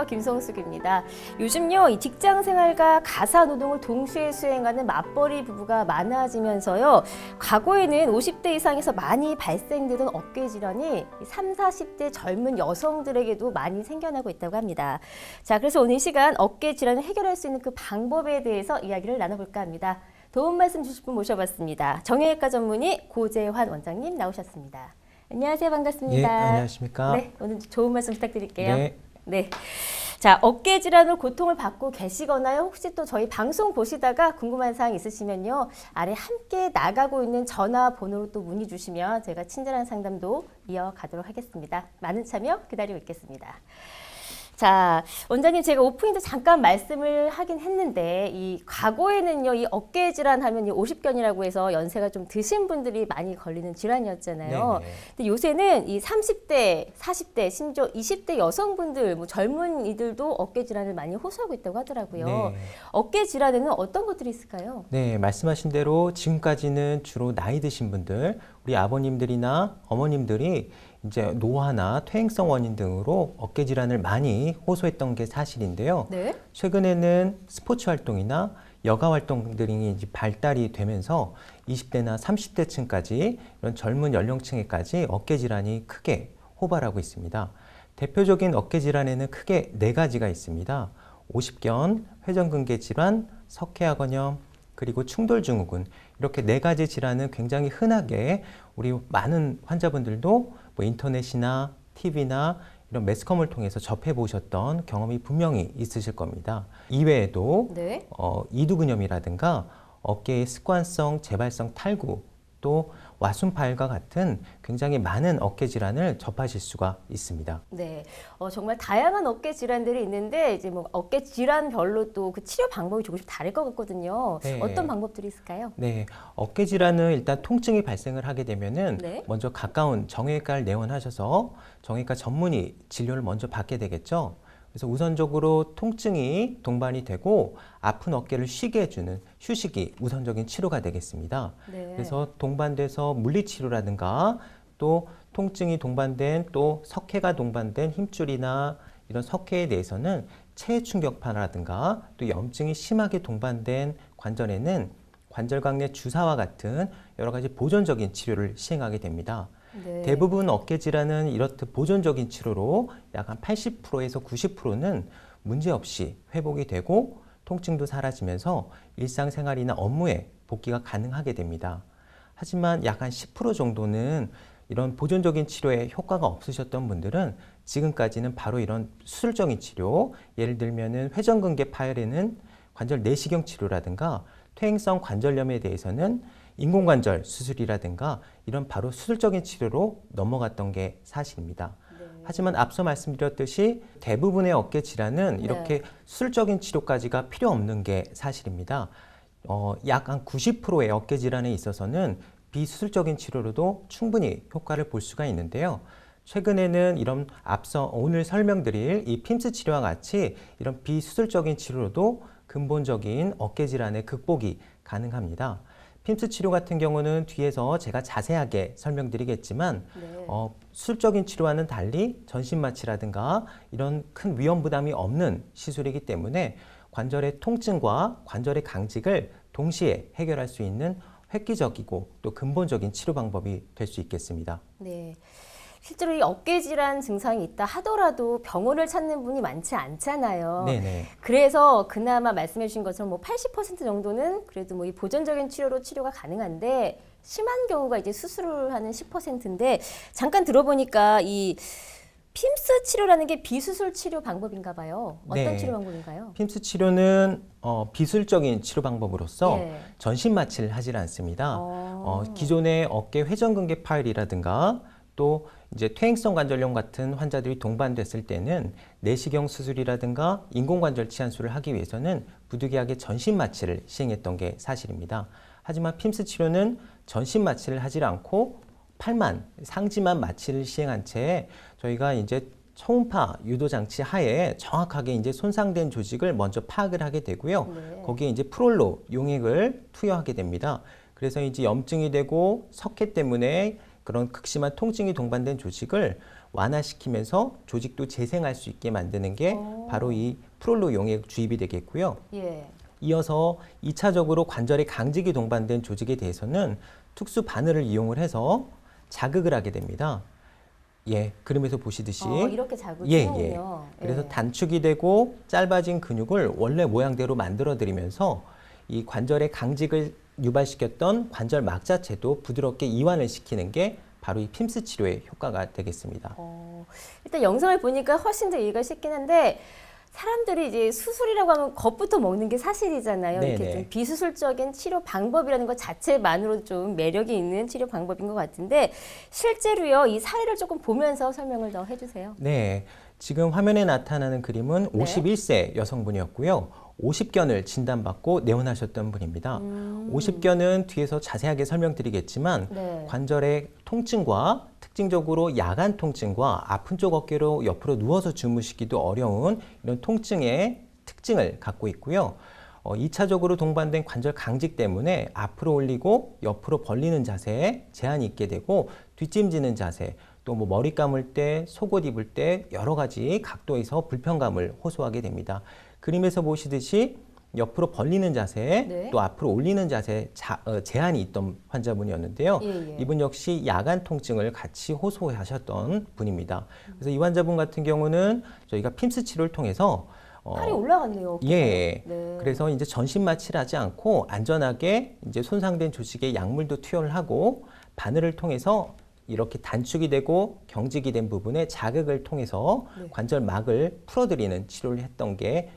안녕하세요. 김성숙입니다. 요즘요, 이 직장 생활과 가사 노동을 동시에 수행하는 맞벌이 부부가 많아지면서요. 과거에는 50대 이상에서 많이 발생되던 어깨 질환이 30, 40대 젊은 여성들에게도 많이 생겨나고 있다고 합니다. 자, 그래서 오늘 이 시간 어깨 질환을 해결할 수 있는 그 방법에 대해서 이야기를 나눠볼까 합니다. 도움 말씀 주실 분 모셔봤습니다. 정형외과 전문의 고재환 원장님 나오셨습니다. 안녕하세요. 반갑습니다. 예, 안녕하십니까. 네, 오늘 좋은 말씀 부탁드릴게요. 네. 네. 자, 어깨 질환으로 고통을 받고 계시거나요? 혹시 또 저희 방송 보시다가 궁금한 사항 있으시면요. 아래 함께 나가고 있는 전화번호로 또 문의 주시면 제가 친절한 상담도 이어가도록 하겠습니다. 많은 참여 기다리고 있겠습니다. 자, 원장님 제가 오프닝도 잠깐 말씀을 하긴 했는데 이 과거에는요, 이 어깨 질환 하면 이 50견이라고 해서 연세가 좀 드신 분들이 많이 걸리는 질환이었잖아요. 네네. 근데 요새는 이 30대, 40대, 심지어 20대 여성분들, 뭐 젊은이들도 어깨 질환을 많이 호소하고 있다고 하더라고요. 네. 어깨 질환에는 어떤 것들이 있을까요? 네, 말씀하신 대로 지금까지는 주로 나이 드신 분들, 우리 아버님들이나 어머님들이 이제 노화나 퇴행성 원인 등으로 어깨 질환을 많이 호소했던 게 사실인데요. 네. 최근에는 스포츠 활동이나 여가 활동들이 이제 발달이 되면서 20대나 30대층까지 이런 젊은 연령층에까지 어깨 질환이 크게 호발하고 있습니다. 대표적인 어깨 질환에는 크게 4가지가 있습니다. 오십견, 회전근개 질환, 석회화근염, 그리고 충돌증후군, 이렇게 4가지 질환은 굉장히 흔하게 우리 많은 환자분들도 뭐 인터넷이나 TV나 이런 매스컴을 통해서 접해보셨던 경험이 분명히 있으실 겁니다. 이외에도 네. 이두근염이라든가 어깨의 습관성 재발성 탈구, 또 와순파열과 같은 굉장히 많은 어깨 질환을 접하실 수가 있습니다. 네, 정말 다양한 어깨 질환들이 있는데 이제 뭐 어깨 질환별로 또 그 치료 방법이 조금씩 다를 것 같거든요. 네. 어떤 방법들이 있을까요? 네, 어깨 질환은 일단 통증이 발생을 하게 되면은 네. 먼저 가까운 정형외과를 내원하셔서 정형외과 전문의 진료를 먼저 받게 되겠죠. 그래서 우선적으로 통증이 동반이 되고 아픈 어깨를 쉬게 해주는 휴식이 우선적인 치료가 되겠습니다. 네. 그래서 동반돼서 물리치료라든가 또 통증이 동반된 또 석회가 동반된 힘줄이나 이런 석회에 대해서는 체해 충격파라든가 또 염증이 심하게 동반된 관절에는 관절광내 주사와 같은 여러 가지 보존적인 치료를 시행하게 됩니다. 네. 대부분 어깨 질환은 이렇듯 보존적인 치료로 약 한 80%에서 90%는 문제없이 회복이 되고 통증도 사라지면서 일상생활이나 업무에 복귀가 가능하게 됩니다. 하지만 약 한 10% 정도는 이런 보존적인 치료에 효과가 없으셨던 분들은 지금까지는 바로 이런 수술적인 치료, 예를 들면은 회전근개 파열에는 관절 내시경 치료라든가 퇴행성 관절염에 대해서는 인공관절 수술이라든가 이런 바로 수술적인 치료로 넘어갔던 게 사실입니다. 네. 하지만 앞서 말씀드렸듯이 대부분의 어깨 질환은 이렇게 네. 수술적인 치료까지가 필요 없는 게 사실입니다. 약 한 90%의 어깨 질환에 있어서는 비수술적인 치료로도 충분히 효과를 볼 수가 있는데요. 최근에는 이런 앞서 오늘 설명드릴 이 핌스 치료와 같이 이런 비수술적인 치료로도 근본적인 어깨 질환의 극복이 가능합니다. 핌스 치료 같은 경우는 뒤에서 제가 자세하게 설명드리겠지만 네. 수술적인 치료와는 달리 전신 마취라든가 이런 큰 위험 부담이 없는 시술이기 때문에 관절의 통증과 관절의 강직을 동시에 해결할 수 있는 획기적이고 또 근본적인 치료 방법이 될 수 있겠습니다. 네. 실제로 이 어깨 질환 증상이 있다 하더라도 병원을 찾는 분이 많지 않잖아요. 네네. 그래서 그나마 말씀해 주신 것처럼 뭐 80% 정도는 그래도 뭐 이 보존적인 치료로 치료가 가능한데 심한 경우가 이제 수술을 하는 10%인데 잠깐 들어보니까 이 핌스 치료라는 게 비수술 치료 방법인가 봐요. 어떤 네. 치료 방법인가요? 핌스 치료는 비술적인 치료 방법으로서 예. 전신 마취를 하질 않습니다. 어. 기존의 어깨 회전근개 파열이라든가 또 이제 퇴행성 관절염 같은 환자들이 동반됐을 때는 내시경 수술이라든가 인공관절 치환술을 하기 위해서는 부득이하게 전신 마취를 시행했던 게 사실입니다. 하지만 핌스 치료는 전신 마취를 하지 않고 팔만, 상지만 마취를 시행한 채 저희가 이제 초음파 유도 장치 하에 정확하게 이제 손상된 조직을 먼저 파악을 하게 되고요. 네. 거기에 이제 프롤로 용액을 투여하게 됩니다. 그래서 이제 염증이 되고 석회 때문에 그런 극심한 통증이 동반된 조직을 완화시키면서 조직도 재생할 수 있게 만드는 게 바로 이 프롤로 용액 주입이 되겠고요. 예. 이어서 2차적으로 관절의 강직이 동반된 조직에 대해서는 특수 바늘을 이용을 해서 자극을 하게 됩니다. 예, 그림에서 보시듯이 이렇게 자극을 예, 하군요. 예. 그래서 예. 단축이 되고 짧아진 근육을 원래 모양대로 만들어 드리면서 이 관절의 강직을 유발시켰던 관절막 자체도 부드럽게 이완을 시키는 게 바로 이 핌스 치료의 효과가 되겠습니다. 일단 영상을 보니까 훨씬 더 이해가 쉽긴 한데 사람들이 이제 수술이라고 하면 겁부터 먹는 게 사실이잖아요. 이렇게 네네. 좀 비수술적인 치료 방법이라는 것 자체만으로도 좀 매력이 있는 치료 방법인 것 같은데 실제로요, 이 사례를 조금 보면서 설명을 더 해주세요. 네, 지금 화면에 나타나는 그림은 네. 51세 여성분이었고요. 50견을 진단받고 내원하셨던 분입니다. 50견은 뒤에서 자세하게 설명드리겠지만 네. 관절의 통증과 특징적으로 야간 통증과 아픈 쪽 어깨로 옆으로 누워서 주무시기도 어려운 이런 통증의 특징을 갖고 있고요. 2차적으로 동반된 관절 강직 때문에 앞으로 올리고 옆으로 벌리는 자세에 제한이 있게 되고 뒷짐지는 자세, 또 뭐 머리 감을 때, 속옷 입을 때 여러 가지 각도에서 불편감을 호소하게 됩니다. 그림에서 보시듯이 옆으로 벌리는 자세, 네. 또 앞으로 올리는 자세 제한이 있던 환자분이었는데요. 예. 이분 역시 야간 통증을 같이 호소하셨던 분입니다. 그래서 이 환자분 같은 경우는 저희가 핌스 치료를 통해서 팔이 올라갔네요. 어깨가. 예. 네. 그래서 이제 전신 마취를 하지 않고 안전하게 이제 손상된 조직에 약물도 투여를 하고 바늘을 통해서 이렇게 단축이 되고 경직이 된 부분에 자극을 통해서 네. 관절막을 풀어드리는 치료를 했던 게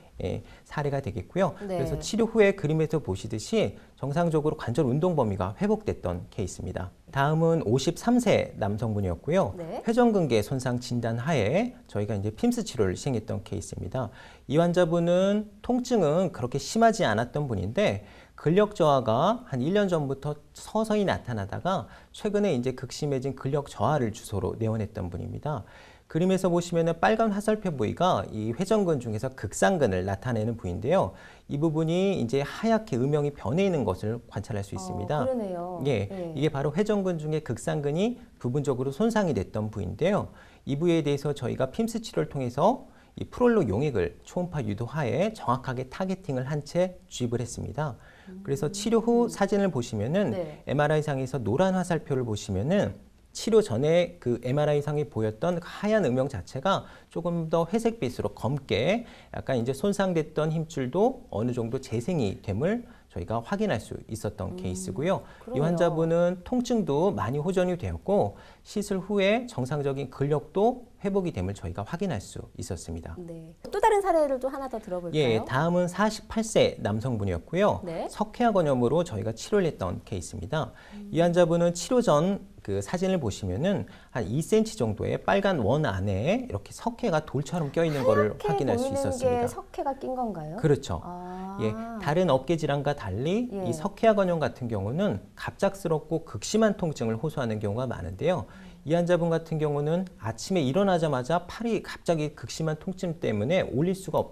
사례가 되겠고요. 네. 그래서 치료 후에 그림에서 보시듯이 정상적으로 관절 운동 범위가 회복됐던 케이스입니다. 다음은 53세 남성분이었고요. 네. 회전근개 손상 진단 하에 저희가 이제 핌스 치료를 시행했던 케이스입니다. 이 환자분은 통증은 그렇게 심하지 않았던 분인데 근력 저하가 한 1년 전부터 서서히 나타나다가 최근에 이제 극심해진 근력 저하를 주소로 내원했던 분입니다. 그림에서 보시면은 빨간 화살표 부위가 이 회전근 중에서 극상근을 나타내는 부위인데요. 이 부분이 이제 하얗게 음영이 변해 있는 것을 관찰할 수 있습니다. 그러네요. 예, 네. 이게 바로 회전근 중에 극상근이 부분적으로 손상이 됐던 부위인데요. 이 부위에 대해서 저희가 핌스 치료를 통해서 이 프롤로 용액을 초음파 유도하에 정확하게 타겟팅을 한 채 주입을 했습니다. 그래서 치료 후 사진을 보시면은 네. MRI상에서 노란 화살표를 보시면은 치료 전에 그 MRI상에 보였던 하얀 음영 자체가 조금 더 회색빛으로 검게 약간 이제 손상됐던 힘줄도 어느 정도 재생이 됨을 저희가 확인할 수 있었던 케이스고요. 이 그러네요. 환자분은 통증도 많이 호전이 되었고 시술 후에 정상적인 근력도 회복이 됨을 저희가 확인할 수 있었습니다. 네. 또 다른 사례를 또 하나 더 들어볼까요? 예, 다음은 48세 남성분이었고요. 네. 석회화 건염으로 저희가 치료를 했던 케이스입니다. 이 환자분은 치료 전 그 사진을 보시면은 한 2cm 정도의 빨간 원 안에 이렇게 석회가 돌처럼 껴있는 것을 확인할 수 보이는 있었습니다. 게 석회가 낀 건가요? 그렇죠. 아. 예, 다른 어깨 질환과 달리 예. 이 석회화 건염 같은 경우는 갑작스럽고 극심한 통증을 호소하는 경우가 많은데요. 이 환자분 같은 경우는 아침에 일어나자마자 팔이 갑자기 극심한 통증 때문에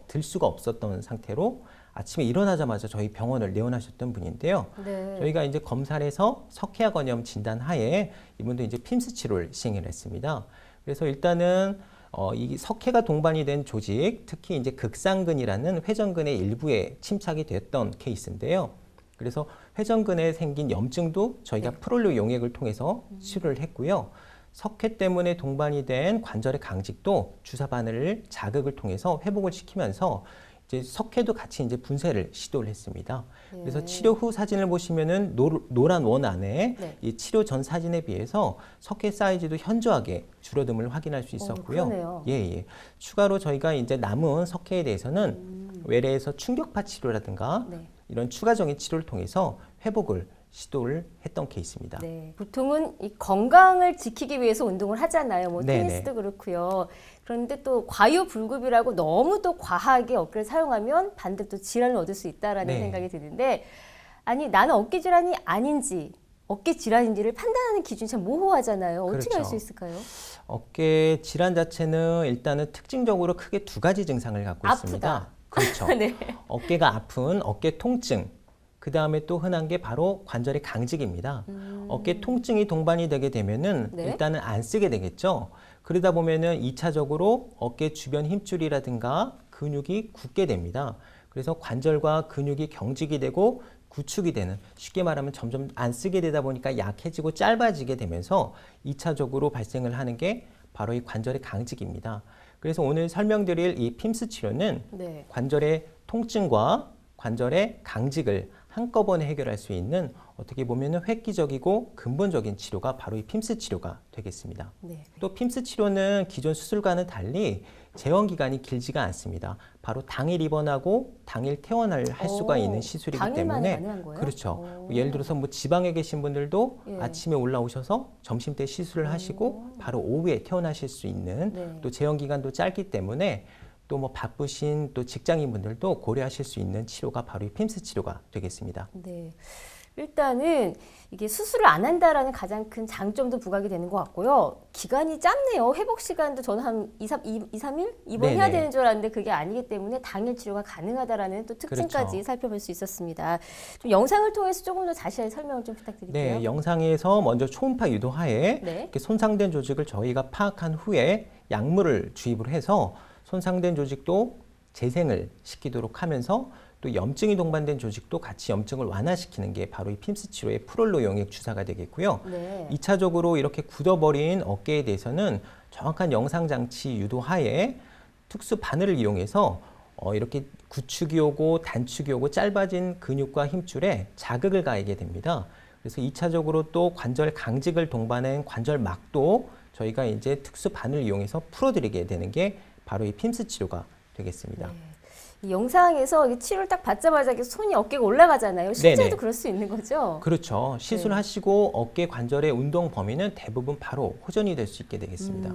들 수가 없었던 상태로 아침에 일어나자마자 저희 병원을 내원하셨던 분인데요. 네. 저희가 이제 검사를 해서 석회화 건염 진단 하에 이분도 이제 핌스 치료를 시행을 했습니다. 그래서 일단은 이 석회가 동반이 된 조직, 특히 이제 극상근이라는 회전근의 일부에 침착이 됐던 케이스인데요. 그래서 회전근에 생긴 염증도 저희가 네. 프롤로 용액을 통해서 치료를 했고요. 석회 때문에 동반이 된 관절의 강직도 주사 바늘을 자극을 통해서 회복을 시키면서 이제 석회도 같이 이제 분쇄를 시도를 했습니다. 그래서 네. 치료 후 사진을 보시면은 노란 원 안에 네. 이 치료 전 사진에 비해서 석회 사이즈도 현저하게 줄어듦을 확인할 수 있었고요. 그러네요. 예. 추가로 저희가 이제 남은 석회에 대해서는 외래에서 충격파 치료라든가 네. 이런 추가적인 치료를 통해서 회복을 시도를 했던 케이스입니다. 네. 보통은 이 건강을 지키기 위해서 운동을 하잖아요. 뭐 네네. 테니스도 그렇고요. 그런데 또 과유불급이라고 너무 또 과하게 어깨를 사용하면 반대로 또 질환을 얻을 수 있다라는 네. 생각이 드는데 아니 나는 어깨 질환이 아닌지 어깨 질환인지를 판단하는 기준이 참 모호하잖아요. 어떻게 그렇죠. 알 수 있을까요? 어깨 질환 자체는 일단은 특징적으로 크게 두 가지 증상을 갖고 아프다. 있습니다. 그렇죠. 네. 어깨가 아픈 어깨 통증, 그 다음에 또 흔한 게 바로 관절의 강직입니다. 어깨 통증이 동반이 되게 되면은 네. 일단은 안 쓰게 되겠죠. 그러다 보면은 2차적으로 어깨 주변 힘줄이라든가 근육이 굳게 됩니다. 그래서 관절과 근육이 경직이 되고 구축이 되는, 쉽게 말하면 점점 안 쓰게 되다 보니까 약해지고 짧아지게 되면서 2차적으로 발생을 하는 게 바로 이 관절의 강직입니다. 그래서 오늘 설명드릴 이 핌스 치료는 네. 관절의 통증과 관절의 강직을 한꺼번에 해결할 수 있는 어떻게 보면 획기적이고 근본적인 치료가 바로 이 핌스 치료가 되겠습니다. 네. 또 핌스 치료는 기존 수술과는 달리 재원 기간이 길지가 않습니다. 바로 당일 입원하고 당일 퇴원을 할 수가 있는 시술이기 당일만에 때문에 가능한 거예요? 그렇죠. 예를 들어서 뭐 지방에 계신 분들도 예. 아침에 올라오셔서 점심 때 시술을 하시고 바로 오후에 퇴원하실 수 있는 네. 또 재원 기간도 짧기 때문에 또 뭐 바쁘신 또 직장인 분들도 고려하실 수 있는 치료가 바로 이 핌스 치료가 되겠습니다. 네. 일단은 이게 수술을 안 한다라는 가장 큰 장점도 부각이 되는 것 같고요. 기간이 짧네요. 회복 시간도 저는 한 2, 3일 입원해야 네네. 되는 줄 알았는데 그게 아니기 때문에 당일 치료가 가능하다라는 또 특징까지 그렇죠. 살펴볼 수 있었습니다. 좀 영상을 통해서 조금 더 자세히 설명을 좀 부탁드릴게요. 네, 영상에서 먼저 초음파 유도하에 네. 이렇게 손상된 조직을 저희가 파악한 후에 약물을 주입을 해서 손상된 조직도 재생을 시키도록 하면서 또 염증이 동반된 조직도 같이 염증을 완화시키는 게 바로 이 핌스 치료의 프롤로 용액 주사가 되겠고요. 네. 2차적으로 이렇게 굳어버린 어깨에 대해서는 정확한 영상장치 유도하에 특수 바늘을 이용해서 이렇게 구축이 오고 단축이 오고 짧아진 근육과 힘줄에 자극을 가하게 됩니다. 그래서 2차적으로 또 관절 강직을 동반한 관절막도 저희가 이제 특수 바늘을 이용해서 풀어드리게 되는 게 바로 이 핌스 치료가 되겠습니다. 네. 이 영상에서 이 치료를 딱 받자마자 이렇게 손이 어깨가 올라가잖아요. 실제로 네네. 그럴 수 있는 거죠? 그렇죠. 시술하시고 어깨 관절의 운동 범위는 대부분 바로 호전이 될 수 있게 되겠습니다.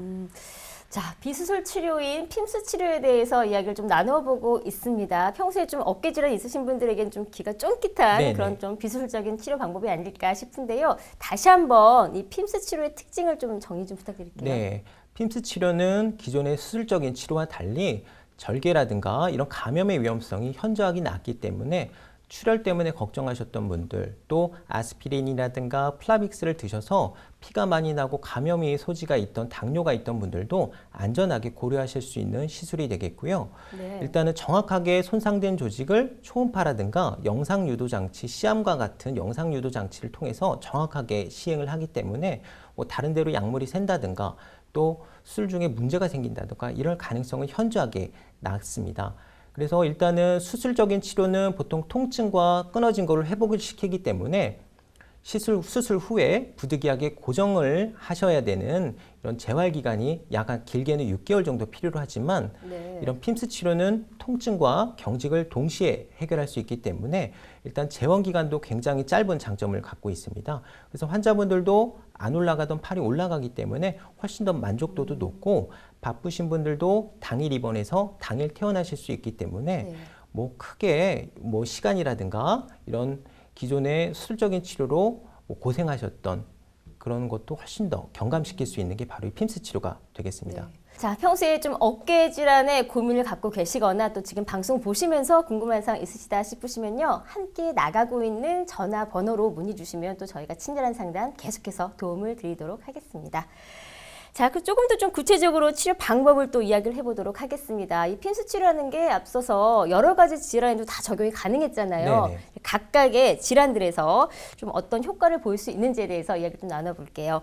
자, 비수술 치료인 핌스 치료에 대해서 이야기를 좀 나눠보고 있습니다. 평소에 좀 어깨 질환 있으신 분들에게는 좀 귀가 쫑깃한 네네. 그런 좀 비수술적인 치료 방법이 아닐까 싶은데요. 다시 한번 이 핌스 치료의 특징을 좀 정의 좀 부탁드릴게요. 네, 핌스 치료는 기존의 수술적인 치료와 달리 절개라든가 이런 감염의 위험성이 현저하게 낮기 때문에 출혈 때문에 걱정하셨던 분들, 또 아스피린이라든가 플라빅스를 드셔서 피가 많이 나고 감염의 소지가 있던 당뇨가 있던 분들도 안전하게 고려하실 수 있는 시술이 되겠고요. 네. 일단은 정확하게 손상된 조직을 초음파라든가 영상유도장치, 시암과 같은 영상유도장치를 통해서 정확하게 시행을 하기 때문에 뭐 다른 데로 약물이 샌다든가 또 수술 중에 문제가 생긴다든가 이럴 가능성은 현저하게 낮습니다. 그래서 일단은 수술적인 치료는 보통 통증과 끊어진 거를 회복을 시키기 때문에 수술 후에 부득이하게 고정을 하셔야 되는 이런 재활 기간이 약간 길게는 6개월 정도 필요로 하지만 네. 이런 핌스 치료는 통증과 경직을 동시에 해결할 수 있기 때문에 일단 재원 기간도 굉장히 짧은 장점을 갖고 있습니다. 그래서 환자분들도 안 올라가던 팔이 올라가기 때문에 훨씬 더 만족도도 높고 바쁘신 분들도 당일 입원해서 당일 퇴원하실 수 있기 때문에 네. 뭐 크게 뭐 시간이라든가 이런 기존의 수술적인 치료로 뭐 고생하셨던 그런 것도 훨씬 더 경감시킬 수 있는 게 바로 이 핌스 치료가 되겠습니다. 네. 자, 평소에 좀 어깨 질환에 고민을 갖고 계시거나 또 지금 방송 보시면서 궁금한 사항 있으시다 싶으시면요. 함께 나가고 있는 전화번호로 문의 주시면 또 저희가 친절한 상담 계속해서 도움을 드리도록 하겠습니다. 자, 그 조금 더 좀 구체적으로 치료 방법을 또 이야기를 해보도록 하겠습니다. 이 핌스 치료라는 게 앞서서 여러 가지 질환에도 다 적용이 가능했잖아요. 네네. 각각의 질환들에서 좀 어떤 효과를 볼 수 있는지에 대해서 이야기 좀 나눠볼게요.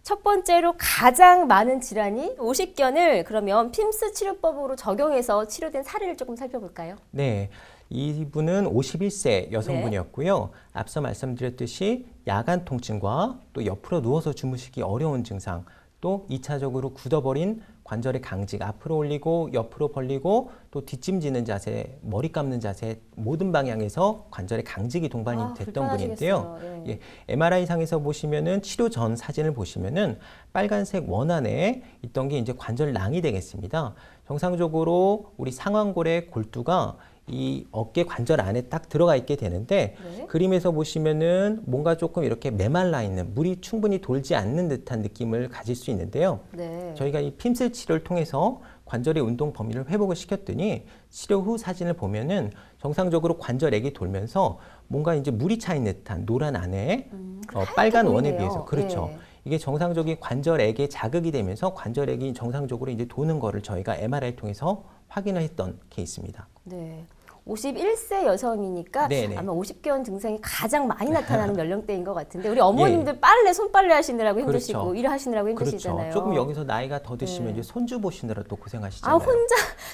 첫 번째로 가장 많은 질환이 오십견을 그러면 핌스 치료법으로 적용해서 치료된 사례를 조금 살펴볼까요? 네. 이분은 51세 여성분이었고요. 앞서 말씀드렸듯이 야간 통증과 또 옆으로 누워서 주무시기 어려운 증상, 또 2차적으로 굳어버린 관절의 강직, 앞으로 올리고 옆으로 벌리고 또 뒷짐지는 자세, 머리 감는 자세 모든 방향에서 관절의 강직이 동반이 됐던 분인데요. 예, MRI상에서 보시면은 치료 전 사진을 보시면은 빨간색 원 안에 있던 게 이제 관절낭이 되겠습니다. 정상적으로 우리 상완골의 골두가 이 어깨 관절 안에 딱 들어가 있게 되는데 네. 그림에서 보시면은 뭔가 조금 이렇게 메말라 있는 물이 충분히 돌지 않는 듯한 느낌을 가질 수 있는데요. 네. 저희가 이 핌스 치료를 통해서 관절의 운동 범위를 회복을 시켰더니 치료 후 사진을 보면은 정상적으로 관절액이 돌면서 뭔가 이제 물이 차 있는 듯한 노란 안에 하얗게 빨간 원에 보이네요. 비해서 그렇죠. 예. 이게 정상적인 관절액에 자극이 되면서 관절액이 정상적으로 이제 도는 거를 저희가 MRI를 통해서 확인을 했던 케이스입니다. 네. 51세 여성이니까 네네. 아마 50개월 증상이 가장 많이 나타나는 연령대인 것 같은데 우리 어머님들 손빨래 하시느라고 힘드시고 그렇죠. 일하시느라고 힘드시잖아요. 그렇죠. 조금 여기서 나이가 더 드시면 네. 이제 손주 보시느라 또 고생하시잖아요. 아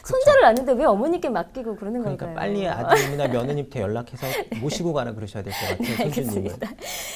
손자를 낳는데 왜 어머니께 맡기고 그러는 그러니까 걸까요? 빨리 아드님이나 며느님한테 연락해서 모시고 가라 그러셔야 될 것 같아요. 네, 손주님은. 알겠습니다.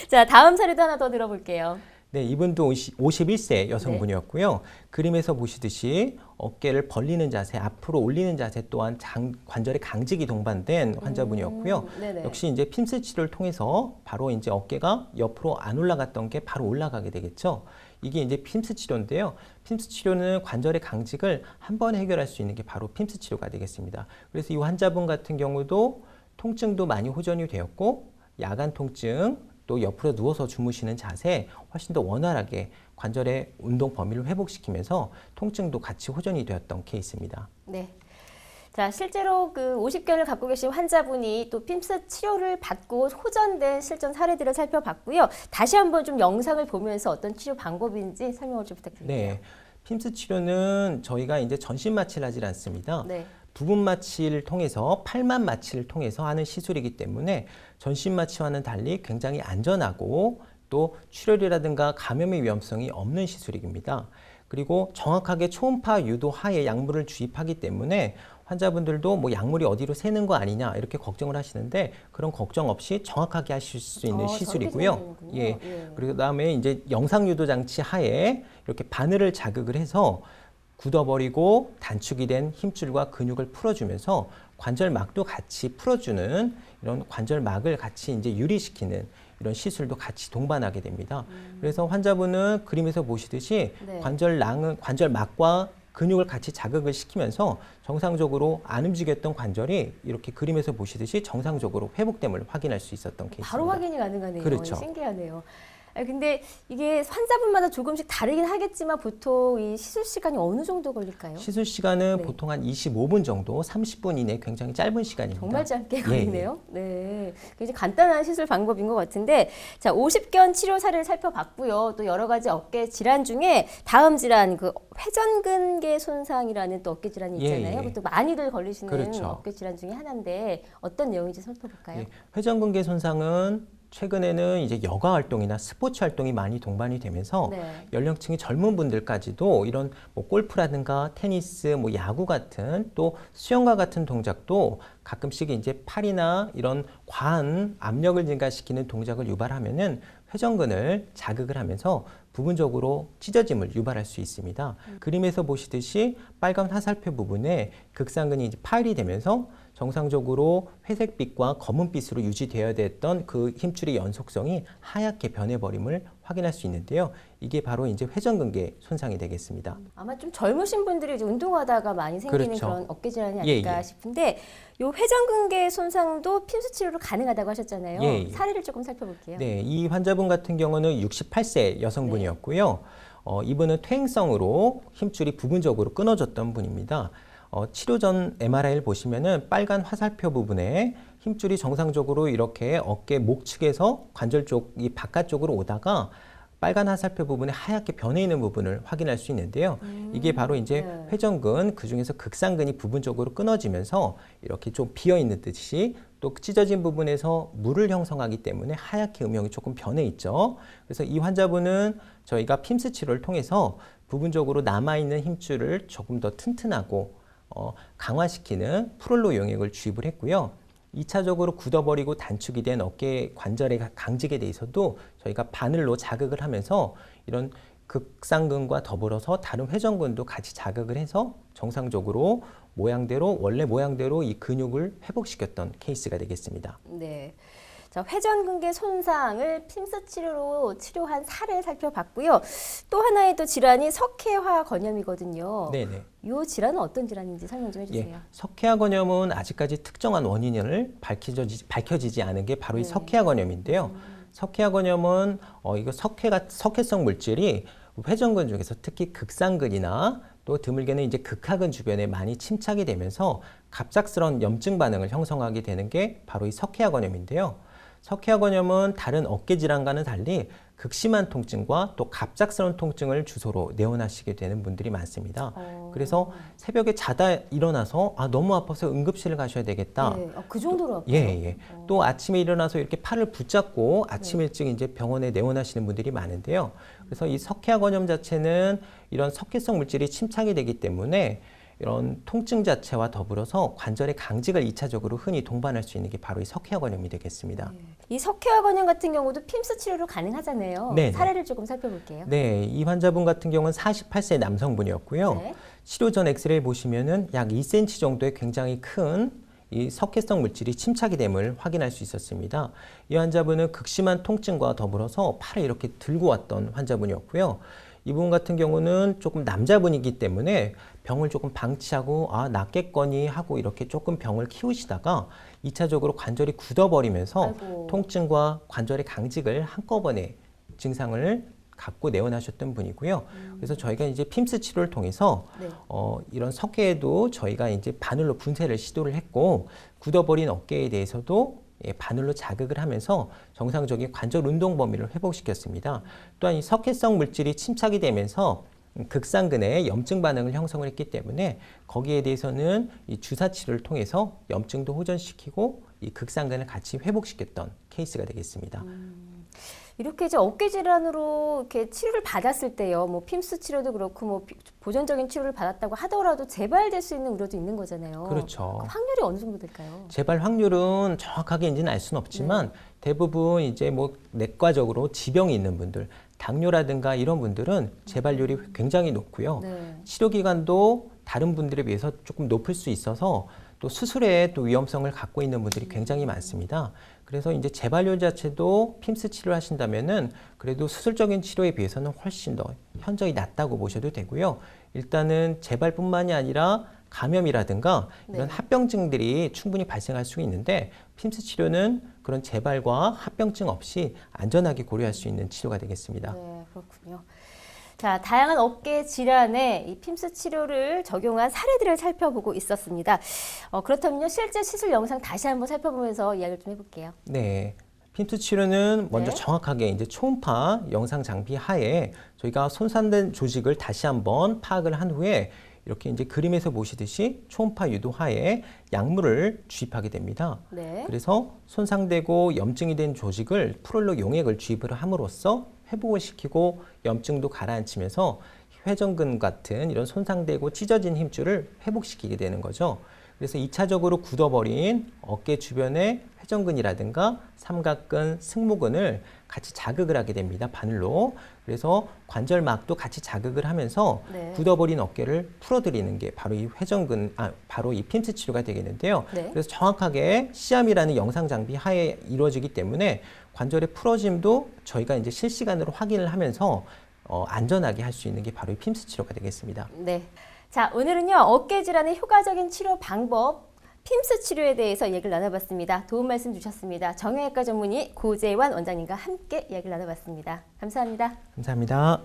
자, 다음 사례도 하나 더 들어볼게요. 네, 이분도 51세 여성분이었고요. 그림에서 보시듯이 어깨를 벌리는 자세, 앞으로 올리는 자세 또한 관절의 강직이 동반된 환자분이었고요. 네네. 역시 이제 핌스 치료를 통해서 바로 이제 어깨가 옆으로 안 올라갔던 게 바로 올라가게 되겠죠. 이게 이제 핌스 치료인데요. 핌스 치료는 관절의 강직을 한 번에 해결할 수 있는 게 바로 핌스 치료가 되겠습니다. 그래서 이 환자분 같은 경우도 통증도 많이 호전이 되었고 야간 통증 또 옆으로 누워서 주무시는 자세 훨씬 더 원활하게 관절의 운동 범위를 회복시키면서 통증도 같이 호전이 되었던 케이스입니다. 네. 자, 실제로 그 50견을 갖고 계신 환자분이 또 핌스 치료를 받고 호전된 실전 사례들을 살펴봤고요. 다시 한번 좀 영상을 보면서 어떤 치료 방법인지 설명을 좀 부탁드릴게요. 네. 핌스 치료는 저희가 이제 전신 마취를 하지 않습니다. 네. 부분 마취를 통해서 팔만 마취를 통해서 하는 시술이기 때문에 전신 마취와는 달리 굉장히 안전하고 또 출혈이라든가 감염의 위험성이 없는 시술입니다. 그리고 정확하게 초음파 유도 하에 약물을 주입하기 때문에 환자분들도 뭐 약물이 어디로 새는 거 아니냐 이렇게 걱정을 하시는데 그런 걱정 없이 정확하게 하실 수 있는 시술이고요. 예. 그리고 그다음에 이제 영상 유도 장치 하에 이렇게 바늘을 자극을 해서 굳어버리고 단축이 된 힘줄과 근육을 풀어주면서 관절막도 같이 풀어주는 이런 관절막을 같이 이제 유리시키는 이런 시술도 같이 동반하게 됩니다. 그래서 환자분은 그림에서 보시듯이 네. 관절막과 근육을 같이 자극을 시키면서 정상적으로 안 움직였던 관절이 이렇게 그림에서 보시듯이 정상적으로 회복됨을 확인할 수 있었던 케이스입니다. 바로 확인이 가능하네요. 그렇죠. 신기하네요. 근데 이게 환자분마다 조금씩 다르긴 하겠지만 보통 이 시술 시간이 어느 정도 걸릴까요? 시술 시간은 네. 보통 한 25분 정도, 30분 이내 굉장히 짧은 시간입니다. 정말 짧게 예, 걸리네요. 네. 굉장히 간단한 시술 방법인 것 같은데, 자, 50견 치료 사례를 살펴봤고요. 또 여러 가지 어깨 질환 중에 다음 질환, 그 회전근개 손상이라는 또 어깨 질환이 있잖아요. 예, 예. 그것도 많이들 걸리시는 그렇죠. 어깨 질환 중에 하나인데 어떤 내용인지 살펴볼까요? 예, 회전근개 손상은 최근에는 이제 여가 활동이나 스포츠 활동이 많이 동반이 되면서 네. 연령층이 젊은 분들까지도 이런 뭐 골프라든가 테니스, 뭐 야구 같은 또 수영과 같은 동작도 가끔씩 이제 팔이나 이런 과한 압력을 증가시키는 동작을 유발하면은 회전근을 자극을 하면서 부분적으로 찢어짐을 유발할 수 있습니다. 그림에서 보시듯이 빨간 화살표 부분에 극상근이 이제 파열이 되면서 정상적으로 회색빛과 검은빛으로 유지되어야 됐던 그 힘줄의 연속성이 하얗게 변해버림을 확인할 수 있는데요. 이게 바로 이제 회전근개 손상이 되겠습니다. 아마 좀 젊으신 분들이 이제 운동하다가 많이 생기는 그렇죠. 그런 어깨 질환이 아닐까 예. 싶은데 요 회전근개 손상도 핌스 치료로 가능하다고 하셨잖아요. 예. 사례를 조금 살펴볼게요. 네, 이 환자분 같은 경우는 68세 여성분이었고요. 이분은 퇴행성으로 힘줄이 부분적으로 끊어졌던 분입니다. 치료 전 MRI를 보시면은 빨간 화살표 부분에 힘줄이 정상적으로 이렇게 어깨 목측에서 관절 쪽이 바깥쪽으로 오다가 빨간 화살표 부분에 하얗게 변해 있는 부분을 확인할 수 있는데요. 이게 바로 이제 네. 회전근, 그중에서 극상근이 부분적으로 끊어지면서 이렇게 좀 비어 있는 듯이 또 찢어진 부분에서 물을 형성하기 때문에 하얗게 음영이 조금 변해 있죠. 그래서 이 환자분은 저희가 핌스 치료를 통해서 부분적으로 남아있는 힘줄을 조금 더 튼튼하고 강화시키는 프롤로 용액을 주입을 했고요. 2차적으로 굳어버리고 단축이 된 어깨 관절의 강직에 대해서도 저희가 바늘로 자극을 하면서 이런 극상근과 더불어서 다른 회전근도 같이 자극을 해서 정상적으로 원래 모양대로 이 근육을 회복시켰던 케이스가 되겠습니다. 네. 자, 회전근개 손상을 핌스 치료로 치료한 사례를 살펴봤고요. 또 하나의 또 질환이 석회화 건염이거든요. 네네. 이 질환은 어떤 질환인지 설명 좀 해주세요. 석회화 건염은 아직까지 특정한 원인을 밝혀지지 않은 게 바로 이 네. 석회화 건염인데요. 석회화 건염은 이거 석회성 물질이 회전근 중에서 특히 극상근이나 또 드물게는 이제 극하근 주변에 많이 침착이 되면서 갑작스러운 염증 반응을 형성하게 되는 게 바로 이 석회화 건염인데요. 석회화근염은 다른 어깨 질환과는 달리 극심한 통증과 또 갑작스러운 통증을 주소로 내원하시게 되는 분들이 많습니다. 그래서 새벽에 자다 일어나서 너무 아파서 응급실을 가셔야 되겠다. 네. 그 정도로 아파요? 예. 또 아침에 일어나서 이렇게 팔을 붙잡고 아침 일찍 이제 병원에 내원하시는 분들이 많은데요. 그래서 이 석회화근염 자체는 이런 석회성 물질이 침착이 되기 때문에 이런 통증 자체와 더불어서 관절의 강직을 2차적으로 흔히 동반할 수 있는 게 바로 이 석회화근염이 되겠습니다. 이 석회화근염 같은 경우도 핌스 치료로 가능하잖아요. 네네. 사례를 조금 살펴볼게요. 네, 이 환자분 같은 경우는 48세 남성분이었고요. 네. 치료 전 엑스레이 보시면은 약 2cm 정도의 굉장히 큰 이 석회성 물질이 침착이 됨을 확인할 수 있었습니다. 이 환자분은 극심한 통증과 더불어서 팔을 이렇게 들고 왔던 환자분이었고요. 이분 같은 경우는 조금 남자분이기 때문에 병을 조금 방치하고 낫겠거니 하고 이렇게 조금 병을 키우시다가 2차적으로 관절이 굳어버리면서 아이고. 통증과 관절의 강직을 한꺼번에 증상을 갖고 내원하셨던 분이고요. 그래서 저희가 이제 핌스 치료를 통해서 네. 이런 석회에도 저희가 이제 바늘로 분쇄를 시도를 했고 굳어버린 어깨에 대해서도 바늘로 자극을 하면서 정상적인 관절 운동 범위를 회복시켰습니다. 또한 이 석회성 물질이 침착이 되면서 극상근에 염증 반응을 형성을 했기 때문에 거기에 대해서는 이 주사 치료를 통해서 염증도 호전시키고 이 극상근을 같이 회복시켰던 케이스가 되겠습니다. 이렇게 이제 어깨 질환으로 이렇게 치료를 받았을 때요, 뭐 핌스 치료도 그렇고 뭐 보존적인 치료를 받았다고 하더라도 재발될 수 있는 우려도 있는 거잖아요. 그렇죠. 그 확률이 어느 정도 될까요? 재발 확률은 정확하게인지는 알 수는 없지만 대부분 이제 뭐 내과적으로 지병이 있는 분들, 당뇨라든가 이런 분들은 재발률이 굉장히 높고요. 네. 치료 기간도 다른 분들에 비해서 조금 높을 수 있어서 또 수술에 또 위험성을 갖고 있는 분들이 굉장히 많습니다. 그래서 이제 재발률 자체도 핌스 치료를 하신다면은 그래도 수술적인 치료에 비해서는 훨씬 더 현저히 낮다고 보셔도 되고요. 일단은 재발뿐만이 아니라 감염이라든가 이런 합병증들이 충분히 발생할 수 있는데 핌스 치료는 그런 재발과 합병증 없이 안전하게 고려할 수 있는 치료가 되겠습니다. 네, 그렇군요. 자, 다양한 어깨 질환에 이 핌스 치료를 적용한 사례들을 살펴보고 있었습니다. 그렇다면요, 실제 시술 영상 다시 한번 살펴보면서 이야기를 좀 해볼게요. 네. 핌스 치료는 먼저 네. 정확하게 이제 초음파 영상 장비 하에 저희가 손상된 조직을 다시 한번 파악을 한 후에 이렇게 이제 그림에서 보시듯이 초음파 유도 하에 약물을 주입하게 됩니다. 네. 그래서 손상되고 염증이 된 조직을 프롤로 용액을 주입을 함으로써 회복을 시키고 염증도 가라앉히면서 회전근 같은 이런 손상되고 찢어진 힘줄을 회복시키게 되는 거죠. 그래서 2차적으로 굳어버린 어깨 주변의 회전근이라든가 삼각근, 승모근을 같이 자극을 하게 됩니다. 바늘로. 그래서 관절막도 같이 자극을 하면서 네. 굳어버린 어깨를 풀어드리는 게 바로 이 회전근, 바로 이 핌스 치료가 되겠는데요. 네. 그래서 정확하게 시암이라는 영상 장비 하에 이루어지기 때문에 관절의 풀어짐도 저희가 이제 실시간으로 확인을 하면서 안전하게 할 수 있는 게 바로 이 핌스 치료가 되겠습니다. 네. 자, 오늘은요, 어깨 질환의 효과적인 치료 방법, 핌스 치료에 대해서 얘기를 나눠봤습니다. 도움 말씀 주셨습니다. 정형외과 전문의 고재환 원장님과 함께 이야기를 나눠봤습니다. 감사합니다. 감사합니다.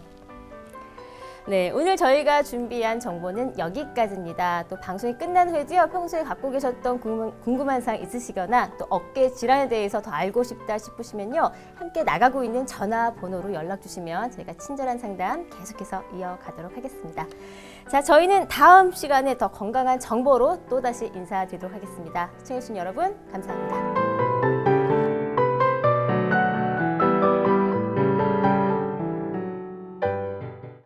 네, 오늘 저희가 준비한 정보는 여기까지입니다. 또 방송이 끝난 후에도요, 평소에 갖고 계셨던 궁금한 사항 있으시거나 또 어깨 질환에 대해서 더 알고 싶다 싶으시면요, 함께 나가고 있는 전화번호로 연락 주시면 저희가 친절한 상담 계속해서 이어가도록 하겠습니다. 자, 저희는 다음 시간에 더 건강한 정보로 또다시 인사드리도록 하겠습니다. 시청해주신 여러분, 감사합니다.